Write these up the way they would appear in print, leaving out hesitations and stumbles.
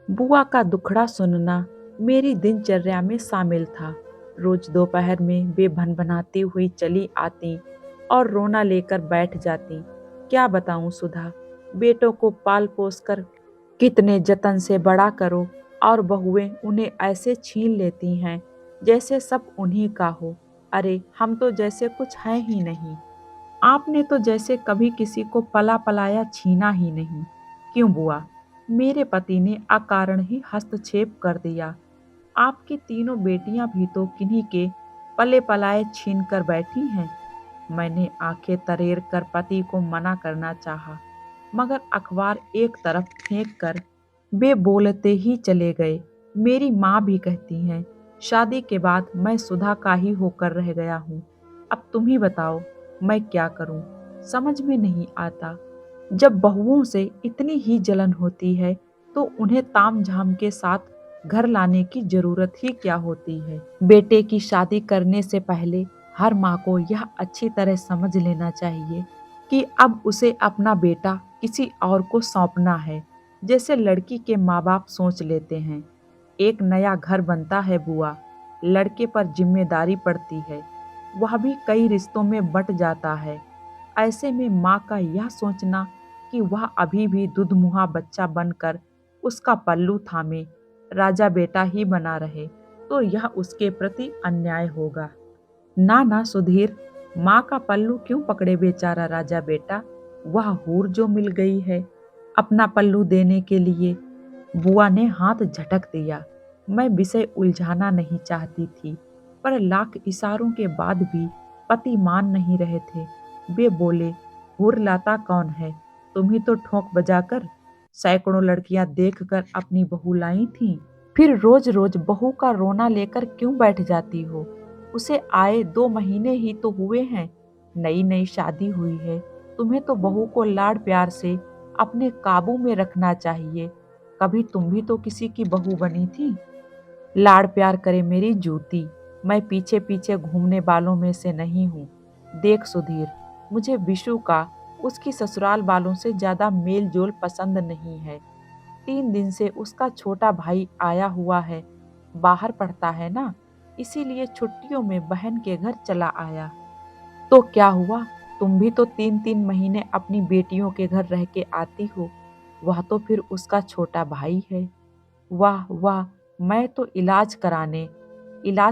बुआ का दुखड़ा सुनना मेरी दिनचर्या में शामिल था। रोज दोपहर में वे भनभनाती हुई चली आती और रोना लेकर बैठ जाती। क्या बताऊं सुधा, बेटों को पाल पोस कर कितने जतन से बड़ा करो और बहुएं उन्हें ऐसे छीन लेती हैं जैसे सब उन्हीं का हो। अरे हम तो जैसे कुछ है ही नहीं। आपने तो जैसे कभी किसी को पला पलाया छीना ही नहीं। क्यों बुआ? मेरे पति ने अकारण ही हस्तक्षेप कर दिया। आपकी तीनों बेटियां भी तो किन्हीं के पले पलाए छीन कर बैठी हैं। मैंने आंखें तरेर कर पति को मना करना चाहा, मगर अखबार एक तरफ फेंक कर वे बोलते ही चले गए। मेरी माँ भी कहती हैं, शादी के बाद मैं सुधा का ही होकर रह गया हूँ। अब तुम ही बताओ, मैं क्या करूँ? समझ में नहीं आता। जब बहुओं से इतनी ही जलन होती है तो उन्हें ताम झाम के साथ घर लाने की जरूरत ही क्या होती है? बेटे की शादी करने से पहले हर माँ को यह अच्छी तरह समझ लेना चाहिए कि अब उसे अपना बेटा किसी और को सौंपना है, जैसे लड़की के माँ बाप सोच लेते हैं। एक नया घर बनता है बुआ, लड़के पर जिम्मेदारी पड़ती है, वह भी कई रिश्तों में बंट जाता है। ऐसे में माँ का यह सोचना कि वह अभी भी दुधमुहा बच्चा बनकर उसका पल्लू थामे, राजा बेटा ही बना रहे, तो यह उसके प्रति अन्याय होगा। ना ना सुधीर, माँ का पल्लू क्यों पकड़े बेचारा राजा बेटा? वह हूर जो मिल गई है अपना पल्लू देने के लिए। बुआ ने हाथ झटक दिया। मैं विषय उलझाना नहीं चाहती थी, पर लाख इशारों के बाद भी पति मान नहीं रहे थे। वे बोले, हूर लाता कौन है? तुम ही तो ठोंक बजाकर सैकड़ों लड़कियां देखकर अपनी बहू लाई थी। फिर रोज रोज बहू का रोना लेकर क्यों बैठ जाती हो? उसे आए 2 महीने ही तो हुए हैं, नई नई शादी हुई है। तुम्हें तो बहू को लाड़ प्यार से अपने काबू में रखना चाहिए। कभी तुम भी तो किसी की बहू बनी थी। लाड़ प्यार करे मेरी जूती, मैं पीछे पीछे घूमने वालों में से नहीं हूँ। देख सुधीर, मुझे विशु का उसकी ससुराल वालों से ज्यादा मेल जोल पसंद नहीं है। 3 दिन से उसका छोटा भाई आया हुआ है, बाहर पढ़ता है ना, इसीलिए छुट्टियों में बहन के घर चला आया। तो क्या हुआ? तुम भी तो 3 3 महीने अपनी बेटियों के घर रह के आती हो। वह तो फिर उसका छोटा भाई है। वाह वाह, मैं तो इलाज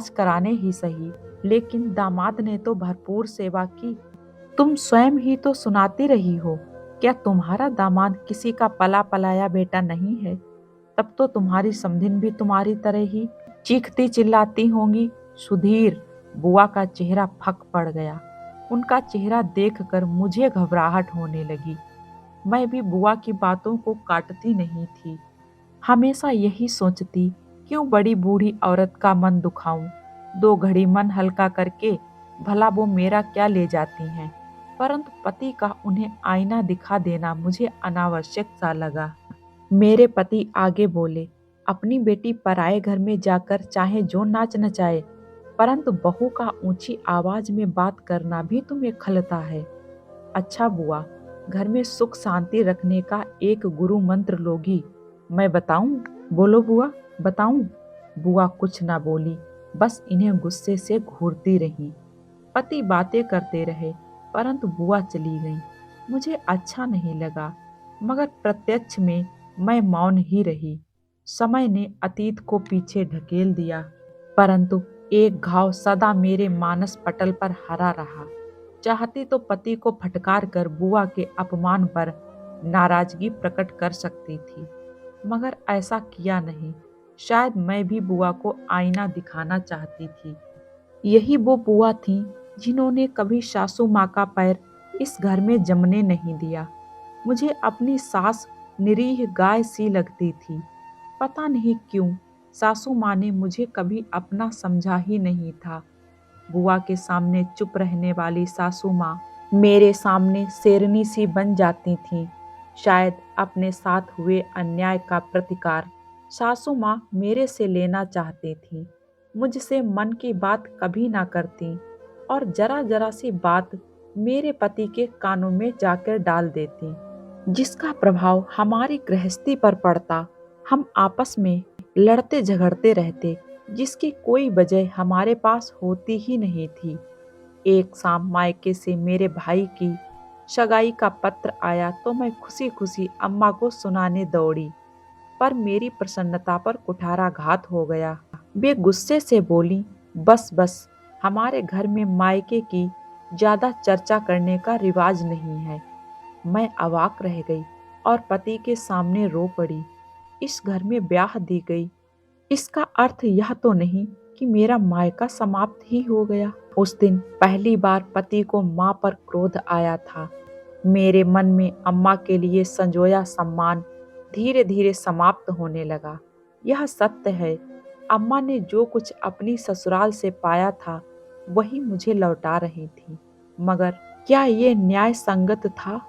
कराने ही सही, लेकिन दामाद ने तो भरपूर सेवा की। तुम स्वयं ही तो सुनाती रही हो। क्या तुम्हारा दामाद किसी का पला पलाया बेटा नहीं है? तब तो तुम्हारी समधिन भी तुम्हारी तरह ही चीखती चिल्लाती होंगी। सुधीर, बुआ का चेहरा फक पड़ गया। उनका चेहरा देखकर मुझे घबराहट होने लगी। मैं भी बुआ की बातों को काटती नहीं थी। हमेशा यही सोचती, क्यों बड़ी बूढ़ी औरत का मन दुखाऊं। 2 घड़ी मन हल्का करके भला वो मेरा क्या ले जाती हैं। परंतु पति का उन्हें आईना दिखा देना मुझे अनावश्यक सा लगा। मेरे पति आगे बोले, अपनी बेटी पराए घर में जाकर चाहे जो नाच नचाए, परंतु बहू का ऊंची आवाज में बात करना भी तुम्हें खलता है। अच्छा बुआ, घर में सुख शांति रखने का एक गुरु मंत्र लोगी, मैं बताऊं? बोलो बुआ, बताऊं? बुआ कुछ ना बोली, बस इन्हें गुस्से से घूरती रही। पति बातें करते रहे, परंतु बुआ चली गई। मुझे अच्छा नहीं लगा, मगर प्रत्यक्ष में मैं मौन ही रही। समय ने अतीत को पीछे ढकेल दिया, परंतु एक घाव सदा मेरे मानस पटल पर हरा रहा। चाहती तो पति को फटकार कर बुआ के अपमान पर नाराजगी प्रकट कर सकती थी, मगर ऐसा किया नहीं। शायद मैं भी बुआ को आईना दिखाना चाहती थी। यही वो बुआ थी जिन्होंने कभी सासू माँ का पैर इस घर में जमने नहीं दिया। मुझे अपनी सास निरीह गाय सी लगती थी। पता नहीं क्यों सासू माँ ने मुझे कभी अपना समझा ही नहीं था। बुआ के सामने चुप रहने वाली सासू माँ मेरे सामने शेरनी सी बन जाती थीं। शायद अपने साथ हुए अन्याय का प्रतिकार सासू माँ मेरे से लेना चाहती थी। मुझसे मन की बात कभी ना करती और जरा जरा सी बात मेरे पति के कानों में जाकर डाल देती, जिसका प्रभाव हमारी गृहस्थी पर पड़ता। हम आपस में लड़ते झगड़ते रहते, जिसकी कोई वजह हमारे पास होती ही नहीं थी। एक शाम मायके से मेरे भाई की सगाई का पत्र आया तो मैं खुशी खुशी अम्मा को सुनाने दौड़ी, पर मेरी प्रसन्नता पर कुठाराघात हो गया। वे गुस्से से बोली, बस बस, हमारे घर में मायके की ज्यादा चर्चा करने का रिवाज नहीं है। मैं अवाक रह गई और पति के सामने रो पड़ी। इस घर में ब्याह दी गई, इसका अर्थ यह तो नहीं कि मेरा मायका समाप्त ही हो गया। उस दिन पहली बार पति को माँ पर क्रोध आया था। मेरे मन में अम्मा के लिए संजोया सम्मान धीरे धीरे समाप्त होने लगा। यह सत्य है, अम्मा ने जो कुछ अपनी ससुराल से पाया था वही मुझे लौटा रही थी, मगर क्या ये न्याय संगत था?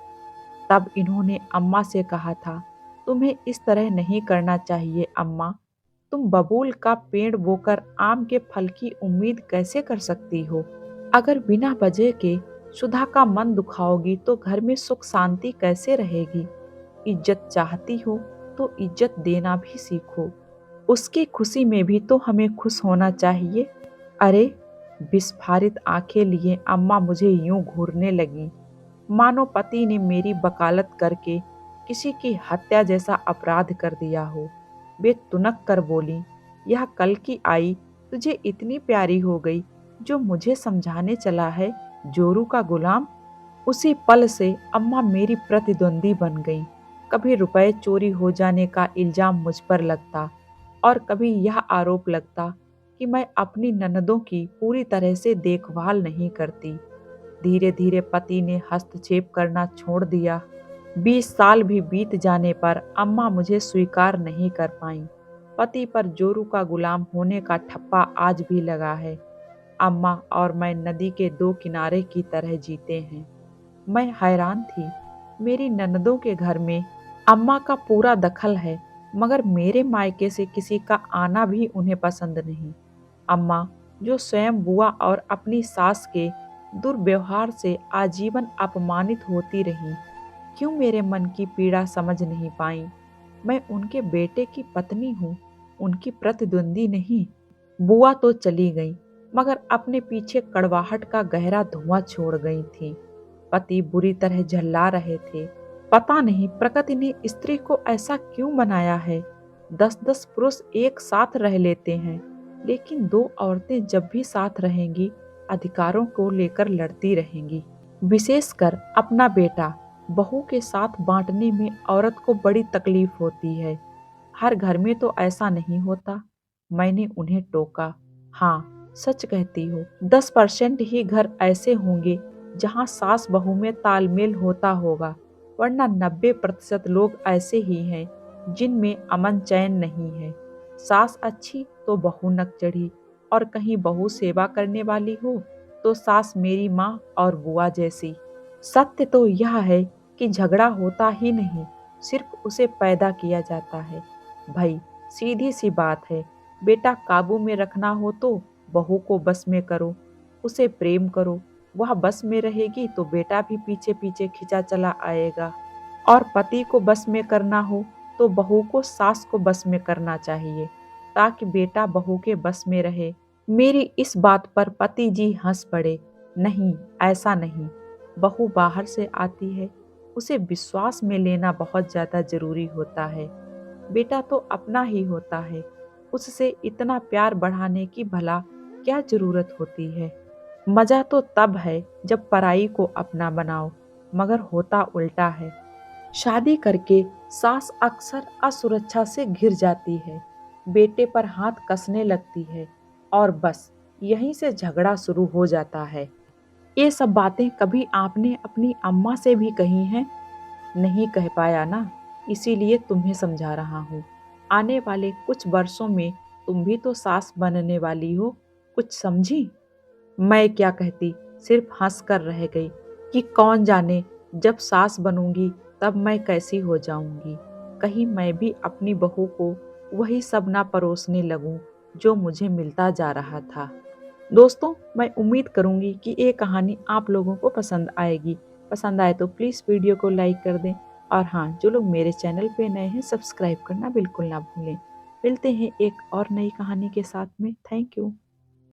तब इन्होंने अम्मा से कहा था, तुम्हें इस तरह नहीं करना चाहिए अम्मा। तुम बबूल का पेड़ बोकर आम के फल की उम्मीद कैसे कर सकती हो? अगर बिना वजह के सुधा का मन दुखाओगी तो घर में सुख शांति कैसे रहेगी? इज्जत चाहती हो तो इज्जत देना भी सीखो। उसकी खुशी में भी तो हमें खुश होना चाहिए। अरे, विस्फारित आंखें लिए अम्मा मुझे यूं घूरने लगी, मानो पति ने मेरी वकालत करके किसी की हत्या जैसा अपराध कर दिया हो। वे तुनक कर बोली, यह कल की आई तुझे इतनी प्यारी हो गई जो मुझे समझाने चला है, जोरू का गुलाम। उसी पल से अम्मा मेरी प्रतिद्वंदी बन गई। कभी रुपए चोरी हो जाने का इल्जाम मुझ पर लगता और कभी यह आरोप लगता कि मैं अपनी ननदों की पूरी तरह से देखभाल नहीं करती। धीरे धीरे पति ने हस्तक्षेप करना छोड़ दिया। 20 साल भी बीत जाने पर अम्मा मुझे स्वीकार नहीं कर पाई। पति पर जोरू का गुलाम होने का ठप्पा आज भी लगा है। अम्मा और मैं नदी के दो किनारे की तरह जीते हैं। मैं हैरान थी, मेरी ननदों के घर में अम्मा का पूरा दखल है, मगर मेरे मायके से किसी का आना भी उन्हें पसंद नहीं। अम्मा, जो स्वयं बुआ और अपनी सास के दुर्व्यवहार से आजीवन अपमानित होती रही, क्यों मेरे मन की पीड़ा समझ नहीं पाई? मैं उनके बेटे की पत्नी हूँ, उनकी प्रतिद्वंदी नहीं। बुआ तो चली गई, मगर अपने पीछे कड़वाहट का गहरा धुआं छोड़ गई थी। पति बुरी तरह झल्ला रहे थे। पता नहीं प्रकृति ने स्त्री को ऐसा क्यों बनाया है। 10-10 पुरुष एक साथ रह लेते हैं, लेकिन दो औरतें जब भी साथ रहेंगी, अधिकारों को लेकर लड़ती रहेंगी। विशेषकर अपना बेटा बहू के साथ बांटने में औरत को बड़ी तकलीफ होती है। हर घर में तो ऐसा नहीं होता। मैंने उन्हें टोका। हाँ, सच कहती हो, 10% ही घर ऐसे होंगे जहाँ सास बहू में तालमेल होता होगा, वरना 90% लोग ऐसे ही हैं जिनमें अमन चैन नहीं है। सास अच्छी तो बहू नक चढ़ी, और कहीं बहू सेवा करने वाली हो तो सास मेरी माँ और बुआ जैसी। सत्य तो यह है कि झगड़ा होता ही नहीं, सिर्फ उसे पैदा किया जाता है। भाई, सीधी सी बात है, बेटा काबू में रखना हो तो बहू को बस में करो, उसे प्रेम करो। वह बस में रहेगी तो बेटा भी पीछे पीछे खिंचा चला आएगा। और पति को बस में करना हो तो बहू को सास को बस में करना चाहिए, ताकि बेटा बहू के बस में रहे। मेरी इस बात पर पति जी हंस पड़े। नहीं, ऐसा नहीं। बहू बाहर से आती है, उसे विश्वास में लेना बहुत ज्यादा जरूरी होता है। बेटा तो अपना ही होता है, उससे इतना प्यार बढ़ाने की भला क्या जरूरत होती है? मजा तो तब है जब पराई को अपना बनाओ, मगर होता उल्टा है। शादी करके सास अक्सर असुरक्षा से घिर जाती है, बेटे पर हाथ कसने लगती है, और बस यहीं से झगड़ा शुरू हो जाता है। ये सब बातें कभी आपने अपनी अम्मा से भी कही हैं? नहीं कह पाया ना, इसीलिए तुम्हें समझा रहा हूँ। आने वाले कुछ वर्षों में तुम भी तो सास बनने वाली हो, कुछ समझी? मैं क्या कहती, सिर्फ हंस कर रह गई कि कौन जाने जब सास बनूंगी तब मैं कैसी हो जाऊंगी। कहीं मैं भी अपनी बहू को वही सब ना परोसने लगूं जो मुझे मिलता जा रहा था। दोस्तों, मैं उम्मीद करूंगी कि ये कहानी आप लोगों को पसंद आएगी। पसंद आए तो प्लीज़ वीडियो को लाइक कर दें। और हाँ, जो लोग मेरे चैनल पे नए हैं सब्सक्राइब करना बिल्कुल ना भूलें। मिलते हैं एक और नई कहानी के साथ में। Thank you.